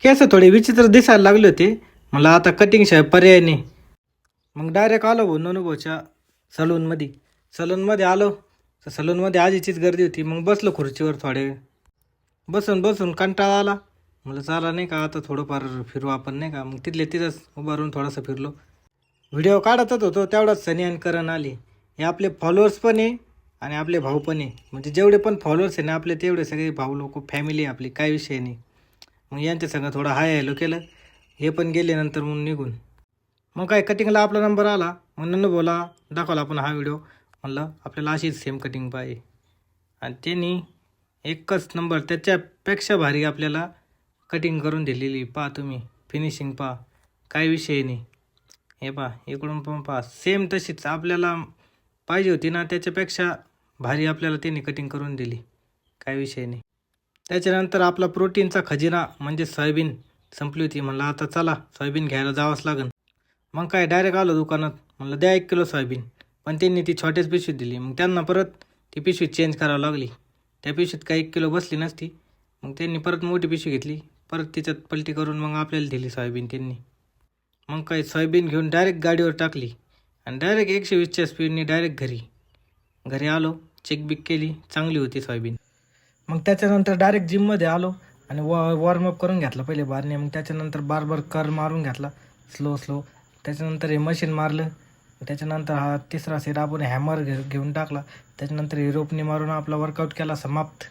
केस थोडे विचित्र दिसायला लागले होते. मला आता कटिंग शिवाय पर्याय नाही. मग डायरेक्ट आलो भाऊ ननुभवच्या सलूनमध्ये. सलूनमध्ये आलो तर सलूनमध्ये आजीचीच गर्दी होती. मग बसलो खुर्चीवर थोडे. बसून बसून कंटाळा आला. म्हणलं चला नाही का आता थोडंफार फिरू आपण नाही का. मग तिथले तिथंच उभा राहून थोडासा फिरलो. व्हिडिओ काढतच होतो तेवढाच सनी आणि करण आले. हे आपले फॉलोअर्स पण आहे आणि आपले भाऊ पण आहे. म्हणजे जेवढे पण फॉलोअर्स आहे ना आपले तेवढे सगळे भाऊ लोक फॅमिली आहे आपली, काही विषय नाही. मग यांच्या संग थोडं हाय हॅलो केलं. हे पण गेले नंतर मग निघून. मग काय कटिंगला आपला नंबर आला. मग नंतर बोला दाखवला आपण हा व्हिडिओ. म्हणलं आपल्याला अशीच सेम कटिंग पाहिजे. आणि त्यांनी एकच नंबर त्याच्यापेक्षा भारी आपल्याला कटिंग करून दिलेली. पहा तुम्ही फिनिशिंग पहा, काही विषय नाही. हे पहा इकडून पण पहा सेम तशीच आपल्याला पाहिजे होती ना त्याच्यापेक्षा भारी आपल्याला त्यांनी कटिंग करून दिली, काही विषय नाही. त्याच्यानंतर आपला प्रोटीनचा खजिना म्हणजे सोयाबीन संपली होती. म्हणलं आता चला सोयाबीन घ्यायला जावंच लागेल. मग काय डायरेक्ट आलो दुकानात. म्हणलं द्या 1 किलो सोयाबीन. पण त्यांनी ती छोट्याच पिशवीत दिली. मग त्यांना परत ती पिशवी चेंज करावी लागली. त्या पिशवीत काही 1 किलो बसली नसती. मग त्यांनी परत मोठी पिशवी घेतली. परत तिच्यात पलटी करून मग आपल्याला दिली सोयाबीन त्यांनी. मग काय सोयाबीन घेऊन डायरेक्ट गाडीवर टाकली आणि डायरेक्ट 120च्या स्पीडने डायरेक्ट घरी. घरी आलो, चेक बिक केली, चांगली होती सोयाबीन. मग त्याच्यानंतर डायरेक्ट जिममध्ये आलो आणि वॉर्मअप करून घेतला पहिले बारने. मग त्याच्यानंतर बार कर मारून घेतला स्लो स्लो. त्याच्यानंतर हे मशीन मारलं. त्याच्यानंतर हा तिसरा सेट आपण हॅमर घेऊन टाकला. त्याच्यानंतर हे रोपनी मारून आपला वर्कआउट केला समाप्त.